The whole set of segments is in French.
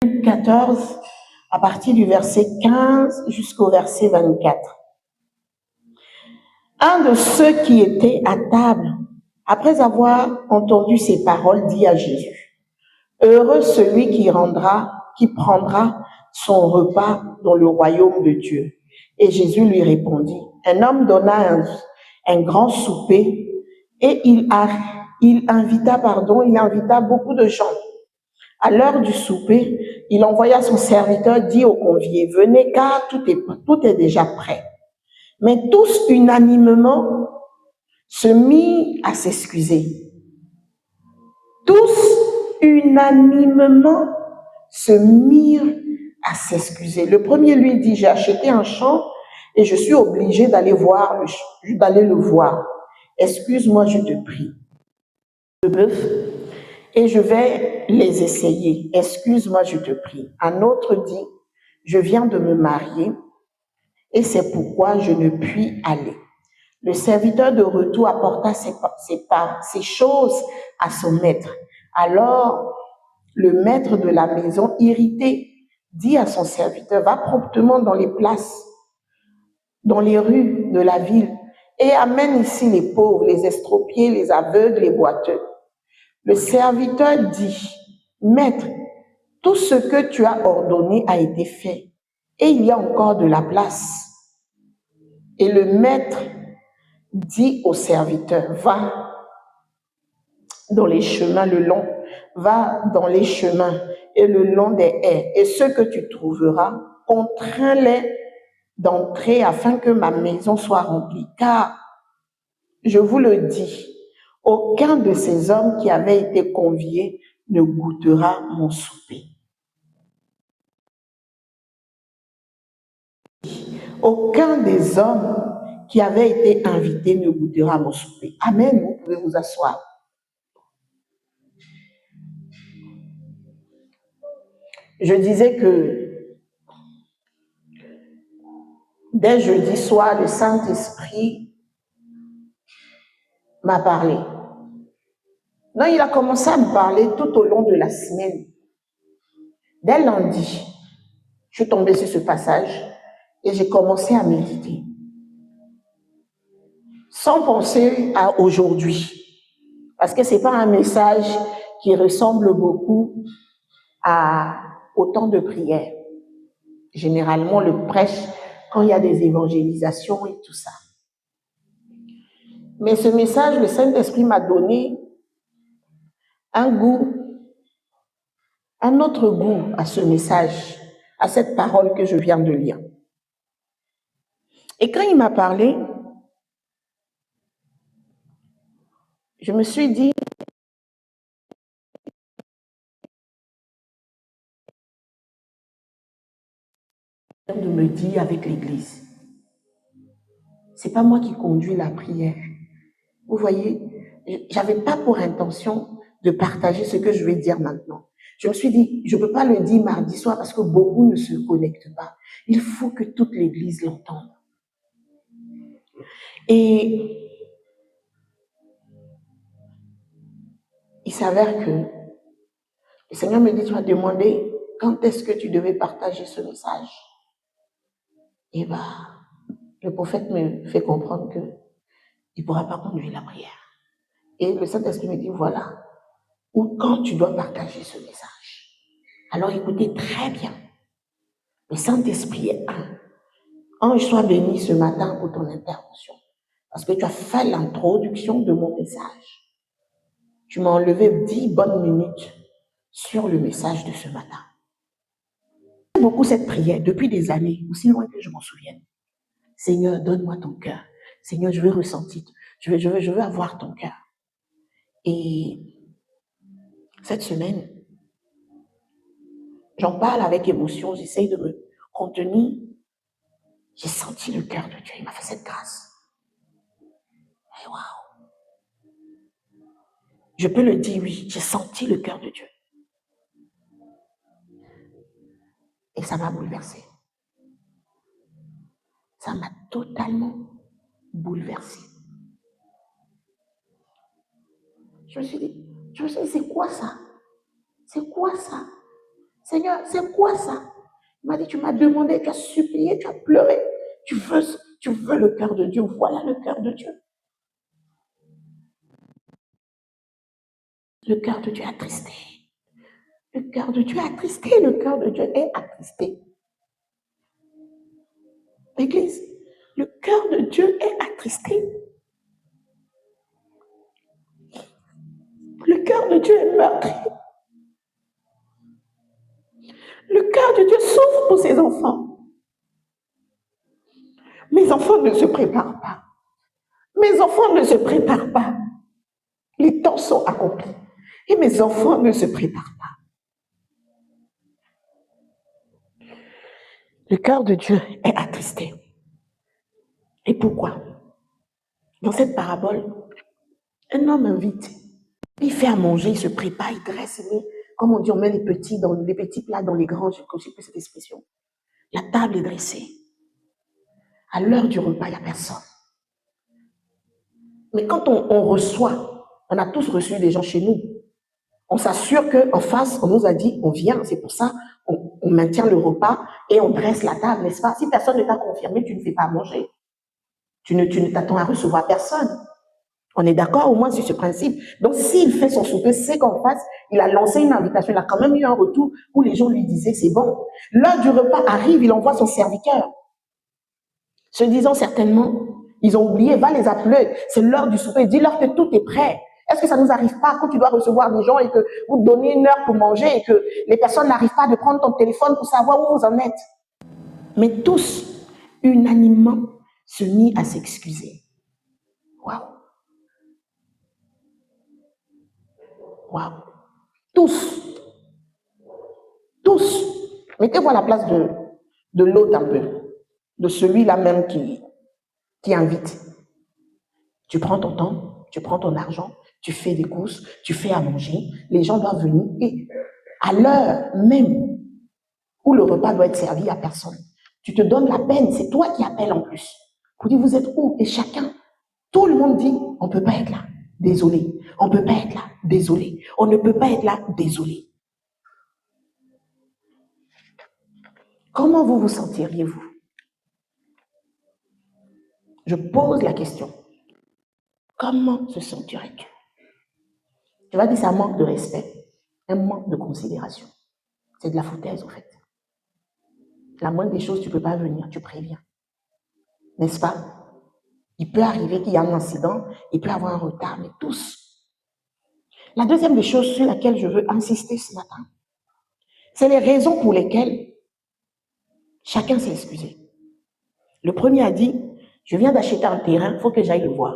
14, à partir du verset 15 jusqu'au verset 24. Un de ceux qui étaient à table, après avoir entendu ces paroles, dit à Jésus, « Heureux celui qui prendra son repas dans le royaume de Dieu. » Et Jésus lui répondit, « Un homme donna un grand souper et il invita beaucoup de gens. À l'heure du souper, il envoya son serviteur dire aux conviés, « Venez car tout est déjà prêt. » Mais tous unanimement se mirent à s'excuser. Tous unanimement se mirent à s'excuser. Le premier lui dit, « J'ai acheté un champ et je suis obligé d'aller le voir. Excuse-moi, je te prie. Le bœuf. Et je vais les essayer. Excuse-moi, je te prie. » Un autre dit, « Je viens de me marier et c'est pourquoi je ne puis aller. » Le serviteur de retour apporta ces choses à son maître. Alors, le maître de la maison, irrité, dit à son serviteur, « Va promptement dans les places, dans les rues de la ville et amène ici les pauvres, les estropiés, les aveugles, les boiteux. » Le serviteur dit, « Maître, tout ce que tu as ordonné a été fait, et il y a encore de la place. » Et le maître dit au serviteur, « Va dans les chemins va dans les chemins et le long des haies, et ceux que tu trouveras, contrains-les d'entrer afin que ma maison soit remplie. Car, je vous le dis, aucun de ces hommes qui avaient été conviés ne goûtera mon souper. » Aucun des hommes qui avaient été invités ne goûtera mon souper. Amen, vous pouvez vous asseoir. Je disais que dès jeudi soir, le Saint-Esprit m'a parlé. Non, il a commencé à me parler tout au long de la semaine. Dès lundi, je suis tombée sur ce passage et j'ai commencé à méditer. Sans penser à aujourd'hui. Parce que ce n'est pas un message qui ressemble beaucoup au temps de prière. Généralement, le prêche quand il y a des évangélisations et tout ça. Mais ce message, le Saint-Esprit m'a donné un autre goût à ce message, à cette parole que je viens de lire. Et quand il m'a parlé, je me suis dit, de me dire avec l'Église, c'est pas moi qui conduis la prière. Vous voyez, j'avais pas pour intention de partager ce que je vais dire maintenant. Je me suis dit, je peux pas le dire mardi soir parce que beaucoup ne se connectent pas. Il faut que toute l'Église l'entende. Et il s'avère que le Seigneur me dit, tu vas demander quand est-ce que tu devais partager ce message. Et le prophète me fait comprendre que il ne pourra pas conduire la prière. Et le Saint-Esprit me dit, voilà, ou quand tu dois partager ce message. Alors écoutez très bien. Le Saint-Esprit est un. Ange, sois béni ce matin pour ton intervention. Parce que tu as fait l'introduction de mon message. Tu m'as enlevé 10 bonnes minutes sur le message de ce matin. J'aime beaucoup cette prière depuis des années, aussi loin que je m'en souvienne. Seigneur, donne-moi ton cœur. Seigneur, je veux ressentir, je veux avoir ton cœur. Et cette semaine, j'en parle avec émotion, j'essaye de me contenir. J'ai senti le cœur de Dieu, il m'a fait cette grâce. Et waouh! Je peux le dire, oui, j'ai senti le cœur de Dieu. Et ça m'a bouleversée. Ça m'a totalement bouleversée. Je me suis dit, c'est quoi ça? C'est quoi ça? Seigneur, c'est quoi ça? Il m'a dit, tu m'as demandé, tu as supplié, tu as pleuré. Tu veux le cœur de Dieu. Voilà le cœur de Dieu. Le cœur de Dieu est attristé. Le cœur de Dieu est attristé. Le cœur de Dieu est attristé. Église, le cœur de Dieu est attristé. Le cœur de Dieu est meurtri. Le cœur de Dieu souffre pour ses enfants. Mes enfants ne se préparent pas. Mes enfants ne se préparent pas. Les temps sont accomplis. Et mes enfants ne se préparent pas. Le cœur de Dieu est attristé. Et pourquoi? Dans cette parabole, un homme invite. Il fait à manger, il se prépare, il dresse, comme on dit, on met les petits plats dans les grands, je connais plus cette expression. La table est dressée. À l'heure du repas, il n'y a personne. Mais quand on reçoit, on a tous reçu des gens chez nous, on s'assure qu'en face, on nous a dit, on vient, c'est pour ça, on maintient le repas et on dresse la table, n'est-ce pas? Si personne ne t'a confirmé, tu ne fais pas manger. Tu ne t'attends à recevoir personne. On est d'accord au moins sur ce principe. Donc, s'il fait son souper, c'est qu'en face, il a lancé une invitation, il a quand même eu un retour où les gens lui disaient, c'est bon. L'heure du repas arrive, il envoie son serviteur. Se disant certainement, ils ont oublié, va les appeler, c'est l'heure du souper, dis-leur que tout est prêt. Est-ce que ça ne nous arrive pas quand tu dois recevoir des gens et que vous donnez une heure pour manger et que les personnes n'arrivent pas de prendre ton téléphone pour savoir où vous en êtes? Mais tous, unanimement, se mit à s'excuser. Waouh! Waouh! Tous. Mettez-vous à la place de l'autre un peu, de celui-là même qui invite. Tu prends ton temps, tu prends ton argent, tu fais des courses, tu fais à manger, les gens doivent venir et à l'heure même où le repas doit être servi à personne, tu te donnes la peine, c'est toi qui appelles en plus. Pour dire vous êtes où? Et chacun, tout le monde dit on ne peut pas être là, désolé, on ne peut pas être là, désolé, on ne peut pas être là, désolé. Comment vous vous sentiriez-vous? Je pose la question. Comment se sentirais-tu? Tu vas dire c'est un manque de respect, un manque de considération. C'est de la foutaise, en fait. La moindre des choses, tu ne peux pas venir, tu préviens. N'est-ce pas? Il peut arriver qu'il y ait un incident, il peut y avoir un retard, mais tous. La deuxième des choses sur laquelle je veux insister ce matin, c'est les raisons pour lesquelles chacun s'est excusé. Le premier a dit, je viens d'acheter un terrain, il faut que j'aille le voir.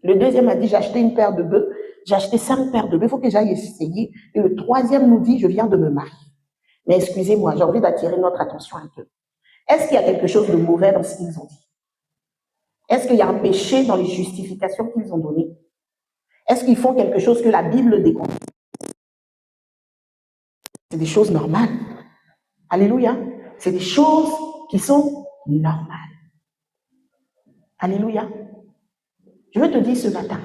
Le deuxième a dit, j'ai acheté une paire de bœufs, j'ai acheté 5 paires de bœufs, il faut que j'aille essayer. Et le troisième nous dit, je viens de me marier. Mais excusez-moi, j'ai envie d'attirer notre attention un peu. Est-ce qu'il y a quelque chose de mauvais dans ce qu'ils ont dit? Est-ce qu'il y a un péché dans les justifications qu'ils ont données? Est-ce qu'ils font quelque chose que la Bible déconseille? C'est des choses normales. Alléluia. C'est des choses qui sont normales. Alléluia. Je veux te dire ce matin,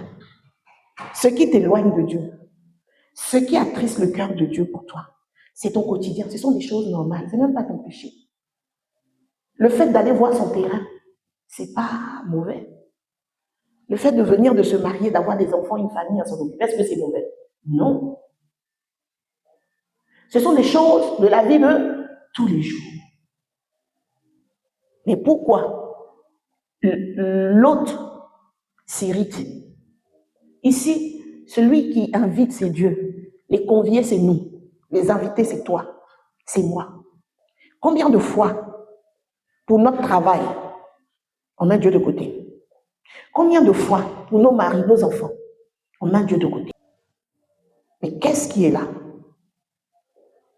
ce qui t'éloigne de Dieu, ce qui attriste le cœur de Dieu pour toi, c'est ton quotidien, ce sont des choses normales, c'est même pas ton péché. Le fait d'aller voir son terrain, c'est pas mauvais. Le fait de venir, de se marier, d'avoir des enfants, une famille, à son occuper, est-ce que c'est mauvais? Non. Ce sont des choses de la vie de tous les jours. Mais pourquoi l'autre s'irrite? Ici, celui qui invite, c'est Dieu. Les conviés, c'est nous. Les invités, c'est toi. C'est moi. Combien de fois, pour notre travail, on met Dieu de côté? Combien de fois, pour nos maris, nos enfants, on met Dieu de côté? Mais qu'est-ce qui est là?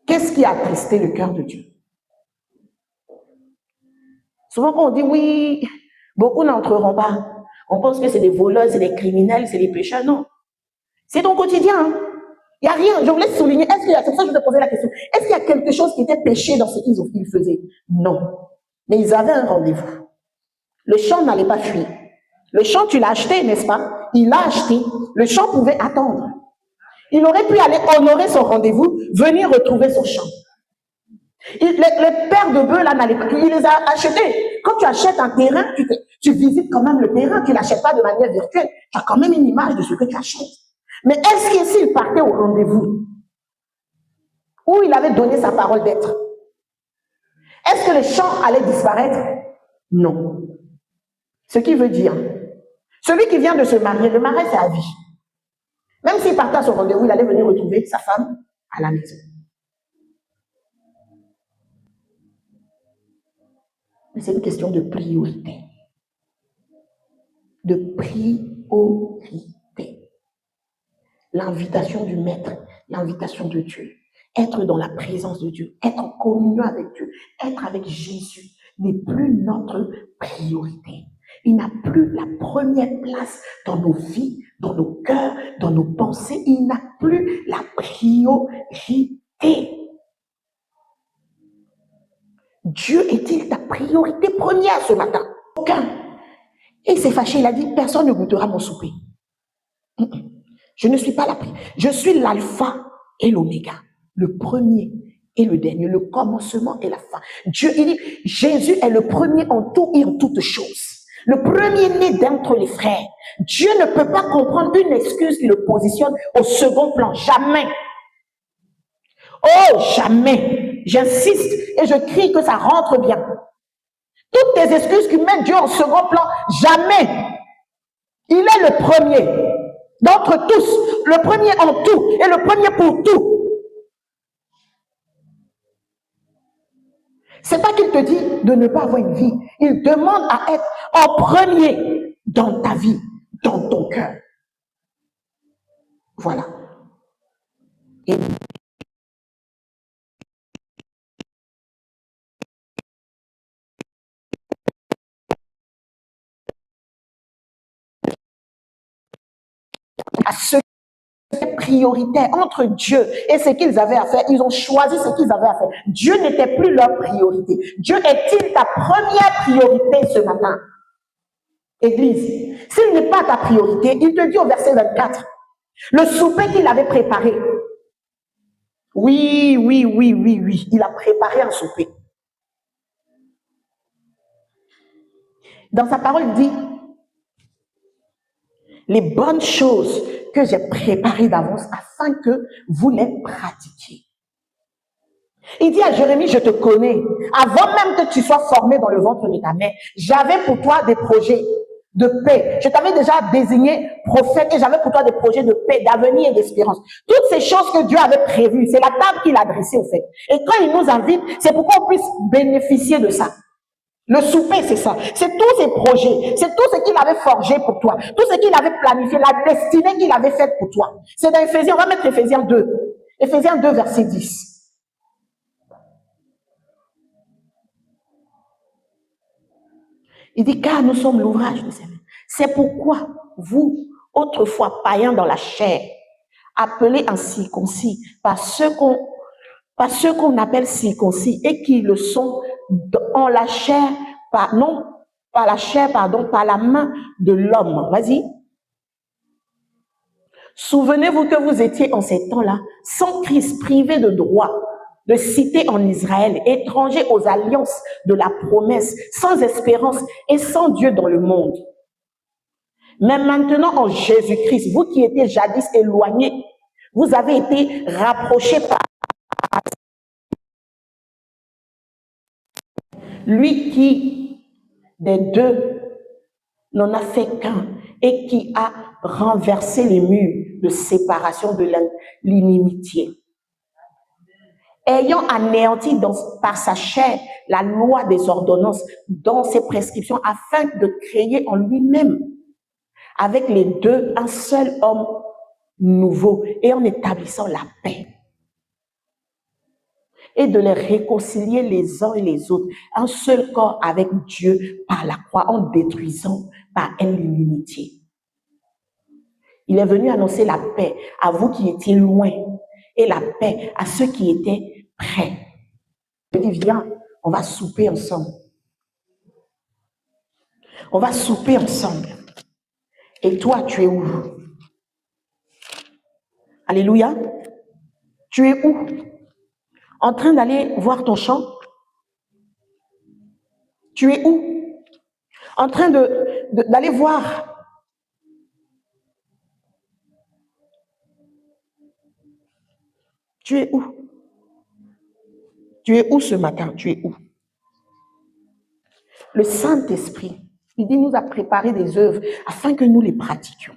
Qu'est-ce qui a attristé le cœur de Dieu? Souvent, quand on dit oui, beaucoup n'entreront pas. On pense que c'est des voleurs, c'est des criminels, c'est des pécheurs. Non. C'est ton quotidien. Hein? Il n'y a rien. Je voulais souligner. Est-ce qu'il y a, c'est pour ça que je te posais la question. Est-ce qu'il y a quelque chose qui était péché dans ce qu'ils faisaient? Non. Mais ils avaient un rendez-vous. Le champ n'allait pas fuir. Le champ, tu l'as acheté, n'est-ce pas? Il l'a acheté. Le champ pouvait attendre. Il aurait pu aller honorer son rendez-vous, venir retrouver son champ. Les paires de bœufs, là, il les a achetés. Quand tu achètes un terrain, tu visites quand même le terrain, tu ne l'achètes pas de manière virtuelle. Tu as quand même une image de ce que tu achètes. Mais est-ce que s'il partait au rendez-vous, où il avait donné sa parole d'être, est-ce que les champs allaient disparaître? Non. Ce qui veut dire, celui qui vient de se marier, le mariage c'est à vie. Même s'il partait à son rendez-vous, il allait venir retrouver sa femme à la maison. Mais c'est une question de priorité. De priorité. L'invitation du Maître, l'invitation de Dieu. Être dans la présence de Dieu, être en communion avec Dieu, être avec Jésus n'est plus notre priorité. Il n'a plus la première place dans nos vies, dans nos cœurs, dans nos pensées. Il n'a plus la priorité. Dieu est-il ta priorité première ce matin? Aucun. Et il s'est fâché, il a dit, personne ne goûtera mon souper. Je ne suis pas la priorité. Je suis l'alpha et l'oméga, le premier et le dernier, le commencement et la fin. Dieu, il dit, Jésus est le premier en tout et en toutes choses. Le premier-né d'entre les frères. Dieu ne peut pas comprendre une excuse qui le positionne au second plan. Jamais. Oh, jamais. J'insiste et je crie que ça rentre bien. Toutes tes excuses qui mettent Dieu en second plan, jamais. Il est le premier d'entre tous, le premier en tout et le premier pour tout. C'est pas qu'il te dit de ne pas avoir une vie. Il demande à être en premier dans ta vie, dans ton cœur. Voilà. Et à ceux prioritaire entre Dieu et ce qu'ils avaient à faire, ils ont choisi ce qu'ils avaient à faire. Dieu n'était plus leur priorité. Dieu est-il ta première priorité ce matin? Église, s'il n'est pas ta priorité, il te dit au verset 24, le souper qu'il avait préparé. Oui, il a préparé un souper. Dans sa parole, il dit, les bonnes choses que j'ai préparées d'avance afin que vous les pratiquiez. Il dit à Jérémie, je te connais. Avant même que tu sois formé dans le ventre de ta mère, j'avais pour toi des projets de paix. Je t'avais déjà désigné prophète et j'avais pour toi des projets de paix, d'avenir et d'espérance. Toutes ces choses que Dieu avait prévues, c'est la table qu'il a dressée au fait. Et quand il nous invite, c'est pour qu'on puisse bénéficier de ça. Le souper, c'est ça. C'est tous ses projets. C'est tout ce qu'il avait forgé pour toi. Tout ce qu'il avait planifié, la destinée qu'il avait faite pour toi. C'est dans Éphésiens, on va mettre Éphésiens 2. Éphésiens 2, verset 10. Il dit, car nous sommes l'ouvrage de ses mains. C'est pourquoi vous, autrefois païens dans la chair, appelés incirconcis par ceux qu'on appelle circoncis et qui le sont en la chair, par la main de l'homme. Vas-y. Souvenez-vous que vous étiez en ces temps-là, sans Christ, privés de droit, de cité en Israël, étrangers aux alliances de la promesse, sans espérance et sans Dieu dans le monde. Mais maintenant, en Jésus-Christ, vous qui étiez jadis éloignés, vous avez été rapprochés par lui qui, des deux, n'en a fait qu'un et qui a renversé les murs de séparation de l'inimitié. Ayant anéanti par sa chair la loi des ordonnances dans ses prescriptions afin de créer en lui-même avec les deux un seul homme nouveau et en établissant la paix et de les réconcilier les uns et les autres, un seul corps avec Dieu par la croix en détruisant par elle l'inimitié. Il est venu annoncer la paix à vous qui étiez loin et la paix à ceux qui étaient près. Il dit, viens, on va souper ensemble. On va souper ensemble. Et toi, tu es où? Alléluia. Tu es où? En train d'aller voir ton champ? Tu es où? En train d'aller voir. Tu es où? Tu es où ce matin? Tu es où? Le Saint-Esprit, il dit, nous a préparé des œuvres afin que nous les pratiquions.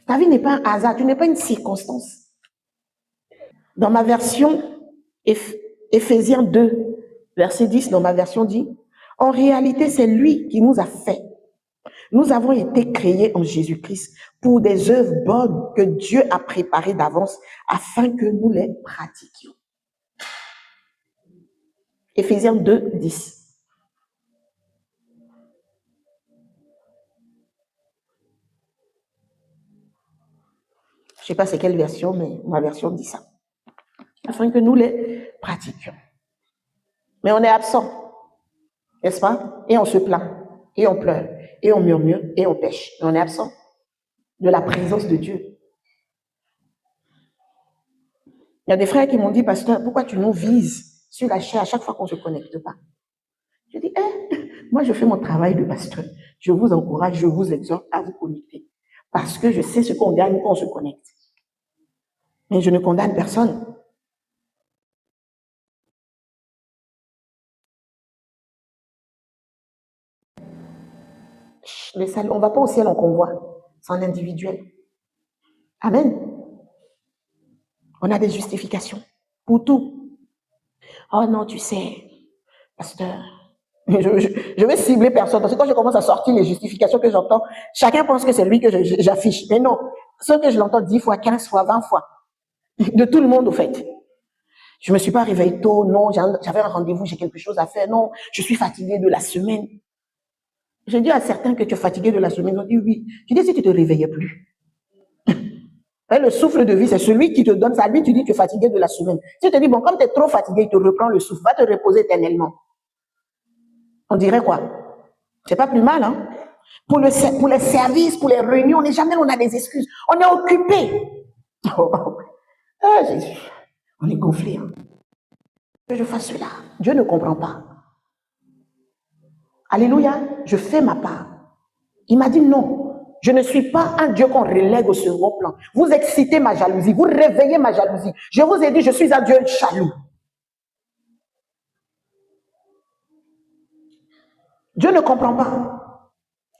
Ta vie n'est pas un hasard, tu n'es pas une circonstance. Dans ma version, Éphésiens 2, verset 10, dans ma version dit, en réalité, c'est lui qui nous a fait. Nous avons été créés en Jésus-Christ pour des œuvres bonnes que Dieu a préparées d'avance afin que nous les pratiquions. Éphésiens 2, 10. Je ne sais pas c'est quelle version, mais ma version dit ça. Afin que nous les pratiquions. Mais on est absent, n'est-ce pas? Et on se plaint, et on pleure, et on murmure, et on pêche. Et on est absent de la présence de Dieu. Il y a des frères qui m'ont dit, pasteur, pourquoi tu nous vises sur la chair à chaque fois qu'on ne se connecte pas? Je dis, moi je fais mon travail de pasteur. Je vous encourage, je vous exhorte à vous connecter. Parce que je sais ce qu'on gagne quand on se connecte. Mais je ne condamne personne. On ne va pas au ciel en convoi, c'est en individuel. Amen. On a des justifications pour tout. Oh non, tu sais, pasteur, je vais cibler personne parce que quand je commence à sortir les justifications que j'entends, chacun pense que c'est lui que j'affiche. Mais non, ce que je l'entends 10 fois, 15 fois, 20 fois, de tout le monde au fait. Je ne me suis pas réveillée tôt, non, j'avais un rendez-vous, j'ai quelque chose à faire, non, je suis fatiguée de la semaine. J'ai dit à certains que tu es fatigué de la semaine, ils ont dit oui. Je dis si tu ne te réveillais plus. Le souffle de vie, c'est celui qui te donne ça. Lui, tu dis que tu es fatigué de la semaine. Si tu te dis, bon, comme tu es trop fatigué, il te reprend le souffle, va te reposer éternellement. On dirait quoi? C'est pas plus mal, hein? Pour les services, pour les réunions, on n'est jamais, on a des excuses. On est occupé. Ah, Jésus. On est gonflé, hein? Que je fasse cela. Dieu ne comprend pas. Alléluia. Je fais ma part. Il m'a dit non. Je ne suis pas un Dieu qu'on relègue au second plan. Vous excitez ma jalousie, vous réveillez ma jalousie. Je vous ai dit, je suis un Dieu jaloux. Dieu ne comprend pas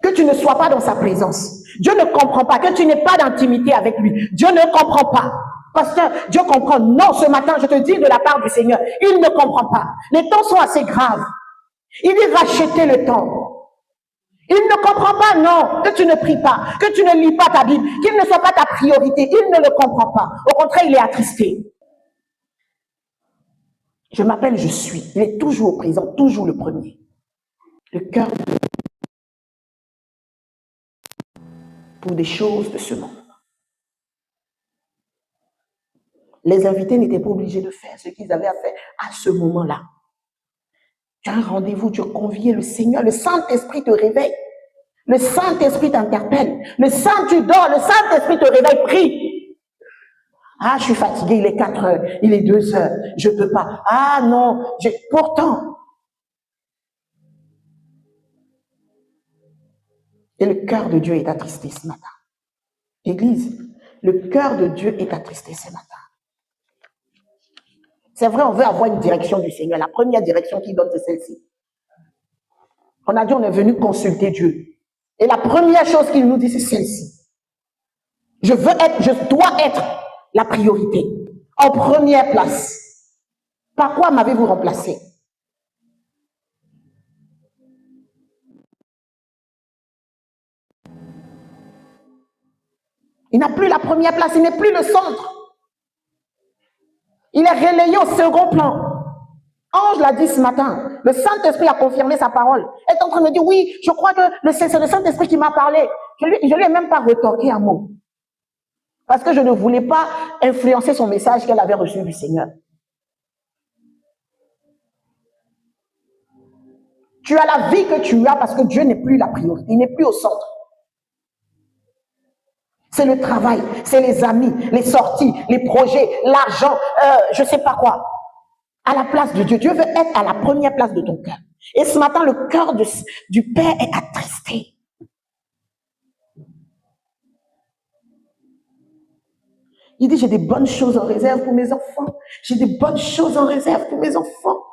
que tu ne sois pas dans sa présence. Dieu ne comprend pas que tu n'aies pas d'intimité avec lui. Dieu ne comprend pas. Pasteur, Dieu comprend. Non, ce matin, je te dis de la part du Seigneur, il ne comprend pas. Les temps sont assez graves. Il dit racheter le temps. Il ne comprend pas, non, que tu ne pries pas, que tu ne lis pas ta Bible, qu'il ne soit pas ta priorité. Il ne le comprend pas. Au contraire, il est attristé. Je m'appelle, je suis. Il est toujours présent, toujours le premier. Le cœur pour des choses de ce monde. Les invités n'étaient pas obligés de faire ce qu'ils avaient à faire à ce moment-là. Tu as un rendez-vous, tu as convié le Seigneur, le Saint-Esprit te réveille. Le Saint-Esprit t'interpelle. Tu dors, le Saint-Esprit te réveille, prie. Ah, je suis fatigué, il est 4 heures, il est 2 heures, je ne peux pas. Ah non, pourtant. Et le cœur de Dieu est attristé ce matin. Église, le cœur de Dieu est attristé ce matin. C'est vrai, on veut avoir une direction du Seigneur. La première direction qu'il donne, c'est celle-ci. On a dit, on est venu consulter Dieu. Et la première chose qu'il nous dit, c'est celle-ci. Je dois être la priorité. En première place. Par quoi m'avez-vous remplacé? Il n'a plus la première place, il n'est plus le centre. Il est relayé au second plan. Ange l'a dit ce matin. Le Saint-Esprit a confirmé sa parole. Elle est en train de me dire, oui, je crois que c'est le Saint-Esprit qui m'a parlé. Je ne lui ai même pas retorqué un mot. Parce que je ne voulais pas influencer son message qu'elle avait reçu du Seigneur. Tu as la vie que tu as parce que Dieu n'est plus la priorité. Il n'est plus au centre. C'est le travail, c'est les amis, les sorties, les projets, l'argent, je ne sais pas quoi. À la place de Dieu. Dieu veut être à la première place de ton cœur. Et ce matin, le cœur du Père est attristé. Il dit, j'ai des bonnes choses en réserve pour mes enfants. J'ai des bonnes choses en réserve pour mes enfants.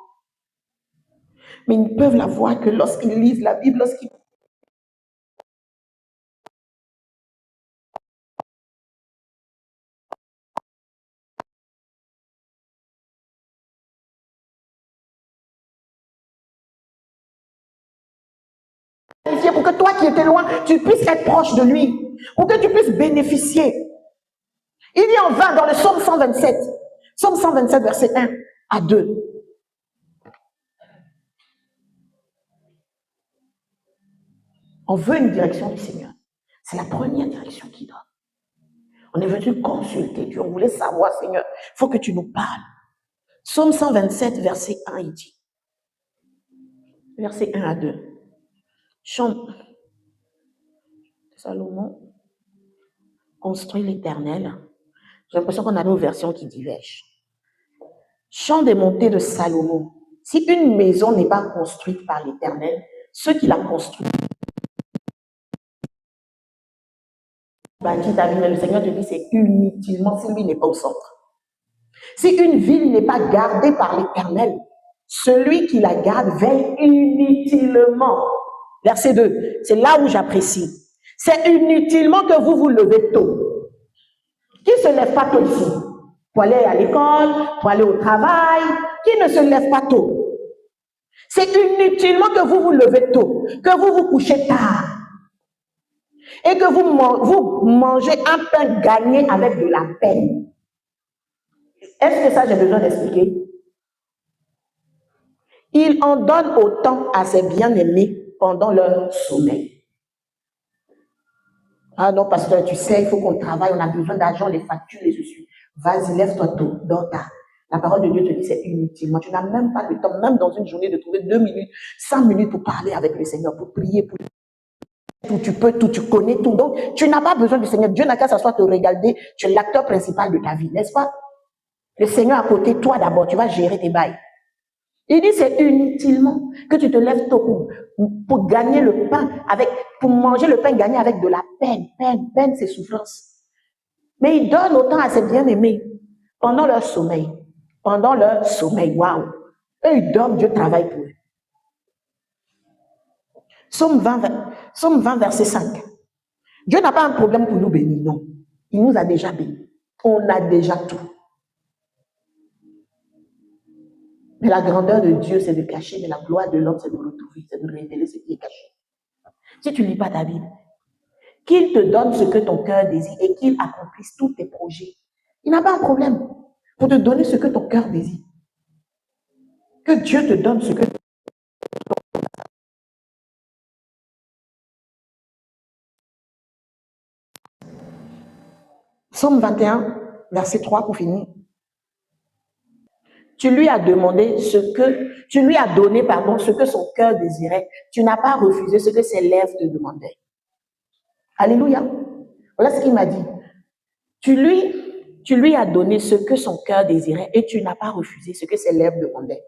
Mais ils ne peuvent la voir que lorsqu'ils lisent la Bible, lorsqu'ils pour que toi qui étais loin, tu puisses être proche de lui, pour que tu puisses bénéficier. Il dit en vain dans le psaume 127, psaume 127, verset 1 à 2. On veut une direction du Seigneur. C'est la première direction qu'il donne. On est venu consulter Dieu. On voulait savoir, Seigneur, il faut que tu nous parles. Psaume 127, verset 1, il dit. Verset 1 à 2. Chant. Salomon construit l'Éternel. J'ai l'impression qu'on a nos versions qui divergent. Chant des montées de Salomon. Si une maison n'est pas construite par l'Éternel, ceux qui la construisent, le Seigneur te dit c'est inutilement si lui n'est pas au centre. Si une ville n'est pas gardée par l'Éternel, celui qui la garde veille inutilement. Verset 2, c'est là où j'apprécie. C'est inutilement que vous vous levez tôt. Qui ne se lève pas tôt ici? Pour aller à l'école, pour aller au travail. Qui ne se lève pas tôt? C'est inutilement que vous vous levez tôt, que vous vous couchez tard. Et que vous mangez un pain gagné avec de la peine. Est-ce que ça, j'ai besoin d'expliquer? Il en donne autant à ses bien-aimés pendant leur sommeil. Ah non, pasteur, tu sais, il faut qu'on travaille, on a besoin d'argent, les factures, les dessus. Vas-y, lève-toi tôt, dors tard. La parole de Dieu te dit c'est inutilement. Tu n'as même pas le temps, même dans une journée, de trouver 2 minutes, 5 minutes pour parler avec le Seigneur, pour prier, pour tout, tu peux, tout, tu connais tout. Donc, tu n'as pas besoin du Seigneur. Dieu n'a qu'à s'asseoir te regarder. Tu es l'acteur principal de ta vie, n'est-ce pas? Le Seigneur à côté, toi d'abord, tu vas gérer tes bails. Il dit c'est inutilement que tu te lèves tôt pour gagner le pain, pour manger le pain gagné avec de la peine. Peine, c'est souffrance. Mais il donne autant à ses bien-aimés pendant leur sommeil. Pendant leur sommeil, waouh. Eux, ils dorment, Dieu travaille pour eux. Psaume 20, verset 5. Dieu n'a pas un problème pour nous bénir, non. Il nous a déjà bénis. On a déjà tout. Mais la grandeur de Dieu, c'est de cacher, mais la gloire de l'homme, c'est de retrouver, c'est de révéler ce qui est caché. Si tu ne lis pas ta Bible, qu'il te donne ce que ton cœur désire et qu'il accomplisse tous tes projets. Il n'a pas un problème pour te donner ce que ton cœur désire. Que Dieu te donne ce que Psaume 21, verset 3 pour finir. Tu lui as donné ce que son cœur désirait. Tu n'as pas refusé ce que ses lèvres te demandaient. Alléluia. Voilà ce qu'il m'a dit. Tu lui as donné ce que son cœur désirait et tu n'as pas refusé ce que ses lèvres demandaient.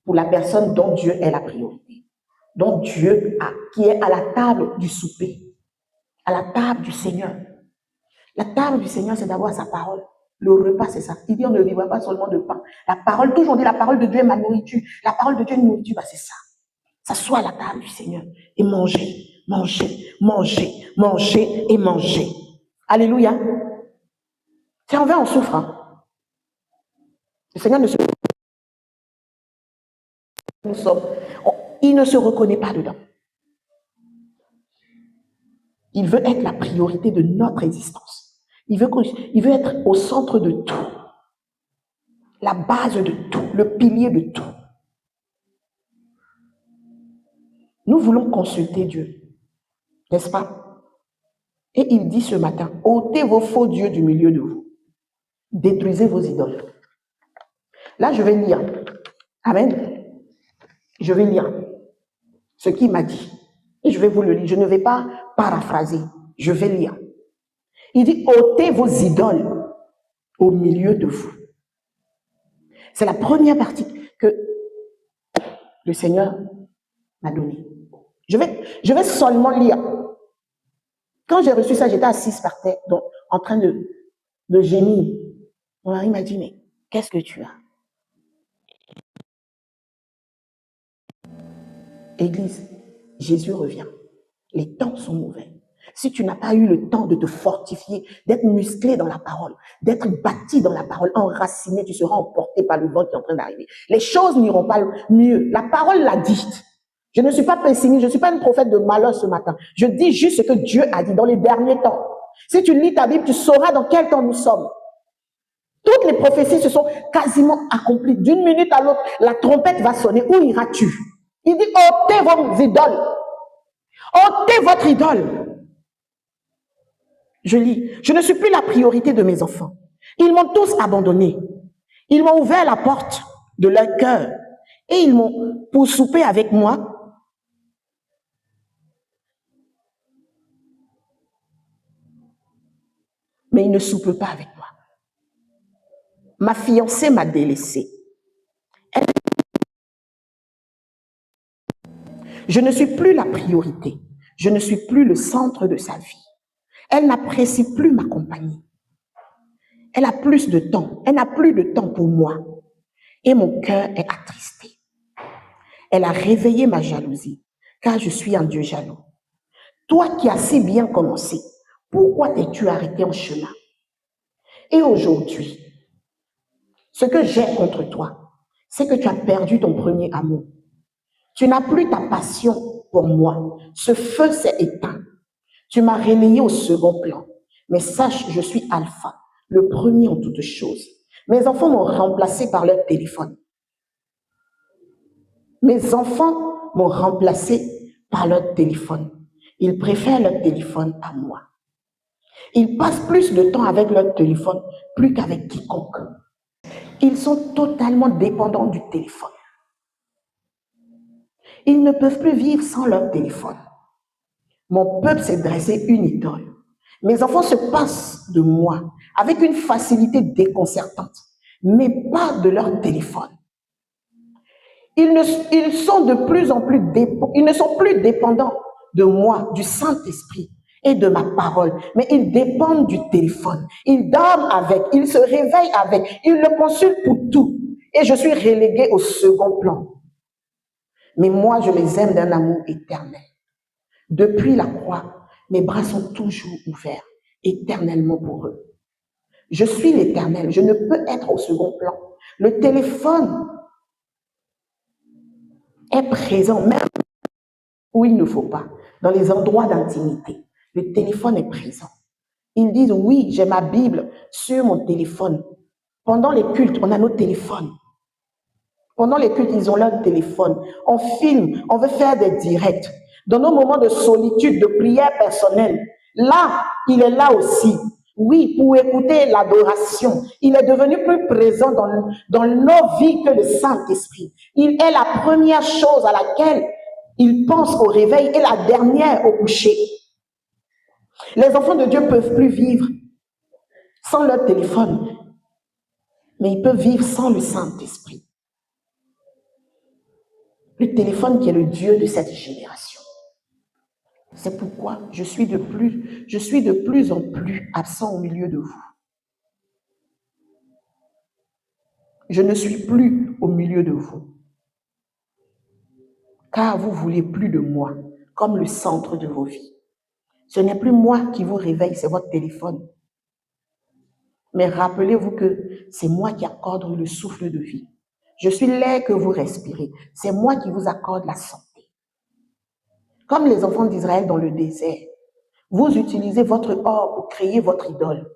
Pour la personne dont Dieu est la priorité. Dont Dieu qui est à la table du souper. À la table du Seigneur. La table du Seigneur, c'est d'avoir sa parole. Le repas, c'est ça. Il dit, on ne vivra pas seulement de pain. La parole, toujours dit, la parole de Dieu est ma nourriture. La parole de Dieu est une nourriture, c'est ça. S'asseoir à la table du Seigneur et manger, manger et manger. Alléluia. C'est en vain, on souffre. Hein. Le Seigneur il ne se reconnaît pas dedans. Il veut être la priorité de notre existence. Il veut être au centre de tout. La base de tout, le pilier de tout. Nous voulons consulter Dieu, n'est-ce pas? Et il dit ce matin, ôtez vos faux dieux du milieu de vous. Détruisez vos idoles. Là, je vais lire. Amen. Je vais lire ce qu'il m'a dit. Et je vais vous le lire. Je ne vais pas paraphraser. Je vais lire. Il dit, ôtez vos idoles au milieu de vous. C'est la première partie que le Seigneur m'a donnée. Je vais seulement lire. Quand j'ai reçu ça, j'étais assise par terre, donc, en train de gémir. Mon mari m'a dit, mais qu'est-ce que tu as? Église, Jésus revient. Les temps sont mauvais. Si tu n'as pas eu le temps de te fortifier, d'être musclé dans la parole, d'être bâti dans la parole, enraciné, tu seras emporté par le vent qui est en train d'arriver. Les choses n'iront pas mieux. La parole l'a dit. Je ne suis pas pessimiste, je ne suis pas une prophète de malheur ce matin. Je dis juste ce que Dieu a dit dans les derniers temps. Si tu lis ta Bible, tu sauras dans quel temps nous sommes. Toutes les prophéties se sont quasiment accomplies. D'une minute à l'autre, la trompette va sonner. Où iras-tu? Il dit, ôtez vos idoles. Ôtez votre idole. Je lis, je ne suis plus la priorité de mes enfants. Ils m'ont tous abandonné. Ils m'ont ouvert la porte de leur cœur et ils m'ont pour souper avec moi. Mais ils ne soupent pas avec moi. Ma fiancée m'a délaissée. Je ne suis plus la priorité. Je ne suis plus le centre de sa vie. Elle n'apprécie plus ma compagnie. Elle a plus de temps. Elle n'a plus de temps pour moi. Et mon cœur est attristé. Elle a réveillé ma jalousie, car je suis un Dieu jaloux. Toi qui as si bien commencé, pourquoi t'es-tu arrêté en chemin? Et aujourd'hui, ce que j'ai contre toi, c'est que tu as perdu ton premier amour. Tu n'as plus ta passion pour moi. Ce feu s'est éteint. Tu m'as relayé au second plan. Mais sache, je suis Alpha, le premier en toutes choses. Mes enfants m'ont remplacé par leur téléphone. Mes enfants m'ont remplacé par leur téléphone. Ils préfèrent leur téléphone à moi. Ils passent plus de temps avec leur téléphone plus qu'avec quiconque. Ils sont totalement dépendants du téléphone. Ils ne peuvent plus vivre sans leur téléphone. Mon peuple s'est dressé une idole. Mes enfants se passent de moi avec une facilité déconcertante, mais pas de leur téléphone. Ils ne sont plus dépendants de moi, du Saint-Esprit et de ma parole, mais ils dépendent du téléphone. Ils dorment avec, ils se réveillent avec, ils le consultent pour tout. Et je suis reléguée au second plan. Mais moi, je les aime d'un amour éternel. Depuis la croix, mes bras sont toujours ouverts, éternellement pour eux. Je suis l'Éternel, je ne peux être au second plan. Le téléphone est présent, même où il ne faut pas, dans les endroits d'intimité. Le téléphone est présent. Ils disent, oui, j'ai ma Bible sur mon téléphone. Pendant les cultes, on a nos téléphones. Pendant les cultes, ils ont leur téléphone. On filme, on veut faire des directs. Dans nos moments de solitude, de prière personnelle, là, il est là aussi. Oui, pour écouter l'adoration. Il est devenu plus présent dans nos vies que le Saint-Esprit. Il est la première chose à laquelle il pense au réveil et la dernière au coucher. Les enfants de Dieu ne peuvent plus vivre sans leur téléphone, mais ils peuvent vivre sans le Saint-Esprit. Le téléphone qui est le Dieu de cette génération. C'est pourquoi je suis de plus en plus absent au milieu de vous. Je ne suis plus au milieu de vous. Car vous voulez plus de moi comme le centre de vos vies. Ce n'est plus moi qui vous réveille, c'est votre téléphone. Mais rappelez-vous que c'est moi qui accorde le souffle de vie. Je suis l'air que vous respirez. C'est moi qui vous accorde la santé. Comme les enfants d'Israël dans le désert, vous utilisez votre or pour créer votre idole.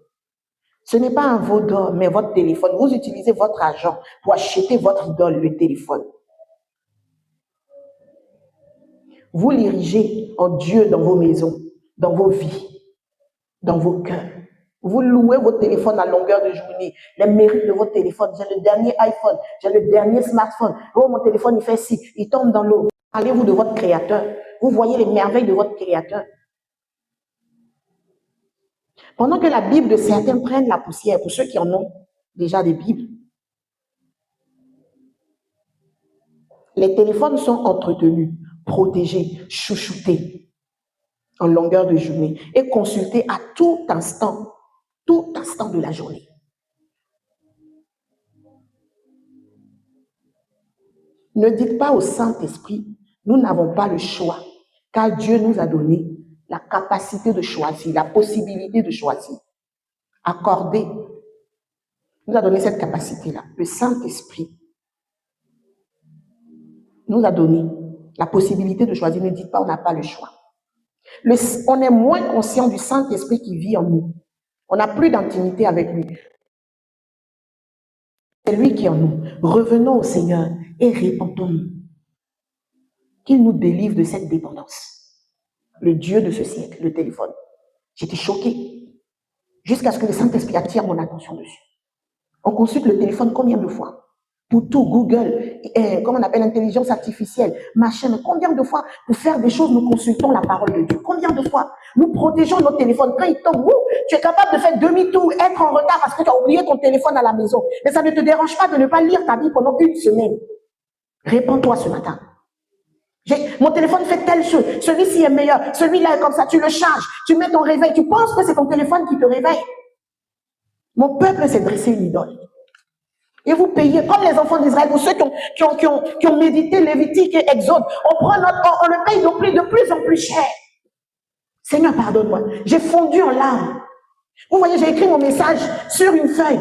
Ce n'est pas un veau d'or, mais votre téléphone. Vous utilisez votre argent pour acheter votre idole, le téléphone. Vous l'érigez en Dieu dans vos maisons, dans vos vies, dans vos cœurs. Vous louez votre téléphone à longueur de journée. Les mérites de votre téléphone. J'ai le dernier iPhone, j'ai le dernier smartphone. Oh, mon téléphone, il fait ci, il tombe dans l'eau. Parlez-vous de votre Créateur. Vous voyez les merveilles de votre Créateur. Pendant que la Bible de certains prennent la poussière, pour ceux qui en ont déjà des Bibles, les téléphones sont entretenus, protégés, chouchoutés en longueur de journée et consultés à tout instant de la journée. Ne dites pas au Saint-Esprit, nous n'avons pas le choix, car Dieu nous a donné la capacité de choisir, la possibilité de choisir. Accordé, nous a donné cette capacité-là. Le Saint-Esprit nous a donné la possibilité de choisir. Ne dites pas, on n'a pas le choix. On est moins conscient du Saint-Esprit qui vit en nous. On n'a plus d'intimité avec lui. C'est lui qui est en nous. Revenons au Seigneur et répandons-nous. Qu'il nous délivre de cette dépendance. Le Dieu de ce siècle, le téléphone. J'étais choquée. Jusqu'à ce que le Saint-Esprit attire mon attention dessus. On consulte le téléphone combien de fois? Pour tout, Google, comment on appelle l'intelligence artificielle, machin, mais combien de fois pour faire des choses, nous consultons la parole de Dieu? Combien de fois nous protégeons nos téléphones? Quand ils tombent, tu es capable de faire demi-tour, être en retard parce que tu as oublié ton téléphone à la maison. Mais ça ne te dérange pas de ne pas lire ta Bible pendant une semaine. Réponds-toi ce matin. Mon téléphone fait telle chose, celui-ci est meilleur, celui-là est comme ça, tu le charges, tu mets ton réveil, tu penses que c'est ton téléphone qui te réveille. Mon peuple s'est dressé une idole. Et vous payez, comme les enfants d'Israël, pour ceux qui ont médité Lévitique et Exode, on le paye de plus en plus cher. Seigneur, pardonne-moi. J'ai fondu en larmes. Vous voyez, j'ai écrit mon message sur une feuille.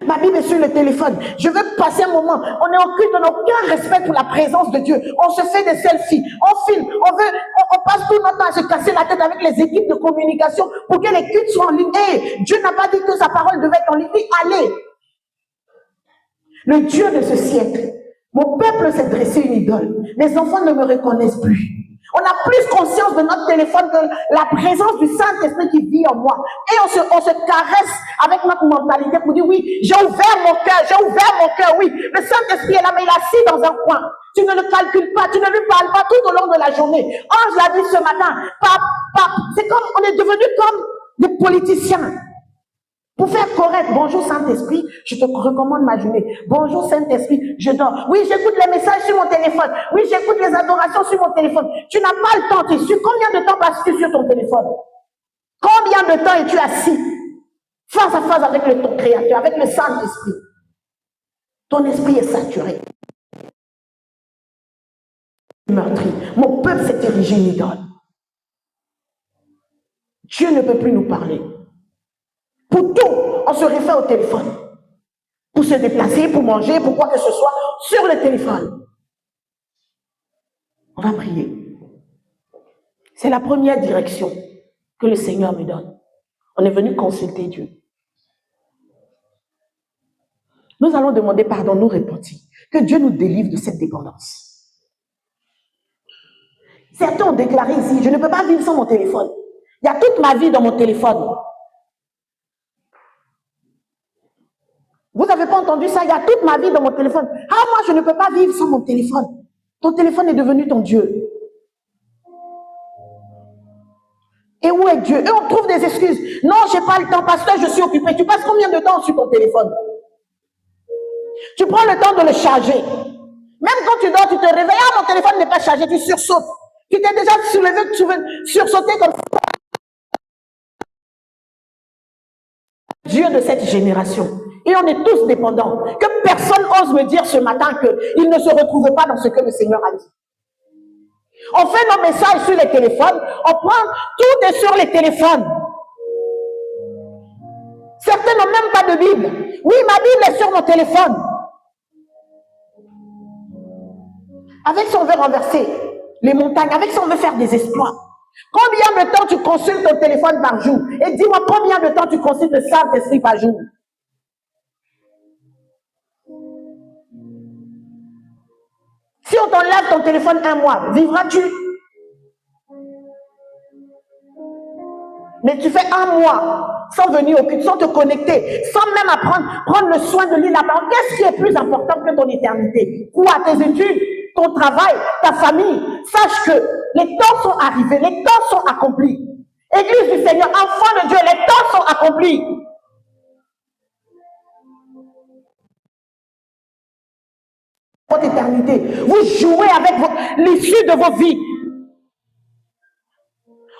Ma Bible est sur le téléphone. Je veux passer un moment. On est en culte, on n'a aucun respect pour la présence de Dieu. On se fait des selfies, on filme, on passe tout notre temps à se casser la tête avec les équipes de communication pour que les cultes soient en ligne. Hey, Dieu n'a pas dit que sa parole devait être en ligne. Allez. Le Dieu de ce siècle, mon peuple s'est dressé une idole. Les enfants ne me reconnaissent plus. On a plus conscience de notre téléphone que la présence du Saint-Esprit qui vit en moi. Et on se caresse avec notre mentalité pour dire oui, j'ai ouvert mon cœur, oui. Le Saint-Esprit est là, mais il est assis dans un coin. Tu ne le calcules pas, tu ne lui parles pas tout au long de la journée. Ange l'a dit ce matin, c'est comme, on est devenu comme des politiciens. Pour faire correct, bonjour Saint-Esprit, je te recommande ma journée. Bonjour Saint-Esprit, je dors. Oui, j'écoute les messages sur mon téléphone. Oui, j'écoute les adorations sur mon téléphone. Tu n'as pas le temps, tu es sûr. Combien de temps passes-tu sur ton téléphone? Combien de temps es-tu assis face à face avec ton Créateur, avec le Saint-Esprit? Ton esprit est saturé. Meurtri. Mon peuple s'est érigé une idole. Dieu ne peut plus nous parler. Pour tout, on se réfère au téléphone. Pour se déplacer, pour manger, pour quoi que ce soit, sur le téléphone. On va prier. C'est la première direction que le Seigneur me donne. On est venu consulter Dieu. Nous allons demander pardon, nous repentir. Que Dieu nous délivre de cette dépendance. Certains ont déclaré ici, je ne peux pas vivre sans mon téléphone. Il y a toute ma vie dans mon téléphone. Vous n'avez pas entendu ça? Il y a toute ma vie dans mon téléphone. Ah, moi, je ne peux pas vivre sans mon téléphone. Ton téléphone est devenu ton Dieu. Et où est Dieu? Et on trouve des excuses. Non, je n'ai pas le temps, pasteur, je suis occupé. Tu passes combien de temps sur ton téléphone? Tu prends le temps de le charger. Même quand tu dors, tu te réveilles. Ah, mon téléphone n'est pas chargé, tu sursautes. Tu t'es déjà sursauté comme ça. Dieu de cette génération. Et on est tous dépendants. Que personne ose me dire ce matin qu'il ne se retrouve pas dans ce que le Seigneur a dit. On fait nos messages sur les téléphones. On prend tout est sur les téléphones. Certains n'ont même pas de Bible. Oui, ma Bible est sur mon téléphone. Avec ça, on veut renverser les montagnes. Avec ça, on veut faire des exploits. Combien de temps tu consultes ton téléphone par jour? Et dis-moi combien de temps tu consultes le Saint-Esprit par jour? Si on t'enlève ton téléphone un mois, vivras-tu? Mais tu fais un mois sans venir au culte, sans te connecter, sans même prendre le soin de lire la parole. Qu'est-ce qui est plus important que ton éternité? Quoi? Tes études, ton travail, ta famille? Sache que les temps sont arrivés, les temps sont accomplis. Église du Seigneur, enfants de Dieu, les temps sont accomplis. Votre éternité, vous jouez avec l'issue de vos vies.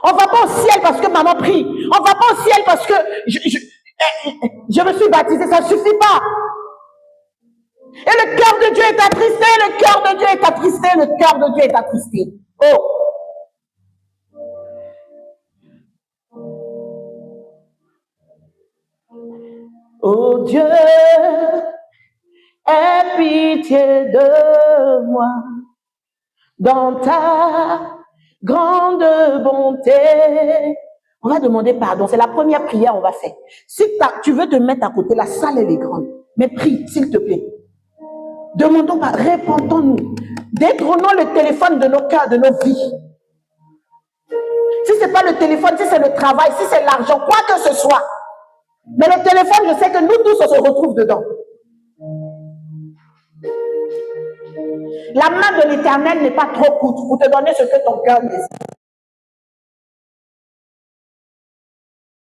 On ne va pas au ciel parce que maman prie. On ne va pas au ciel parce que je me suis baptisée. Ça ne suffit pas. Et le cœur de Dieu est attristé. Le cœur de Dieu est attristé. Le cœur de Dieu est attristé. Oh. Oh Dieu, aie pitié de moi dans ta grande bonté. On va demander pardon. C'est la première prière qu'on va faire. Si tu veux te mettre à côté, la salle elle est grande. Mais prie, s'il te plaît. Demandons pas, répondons-nous. Détrônons le téléphone de nos cœurs, de nos vies. Si ce n'est pas le téléphone, si c'est le travail, si c'est l'argent, quoi que ce soit. Mais le téléphone, je sais que nous tous, on se retrouve dedans. La main de l'Éternel n'est pas trop courte pour te donner ce que ton cœur désire.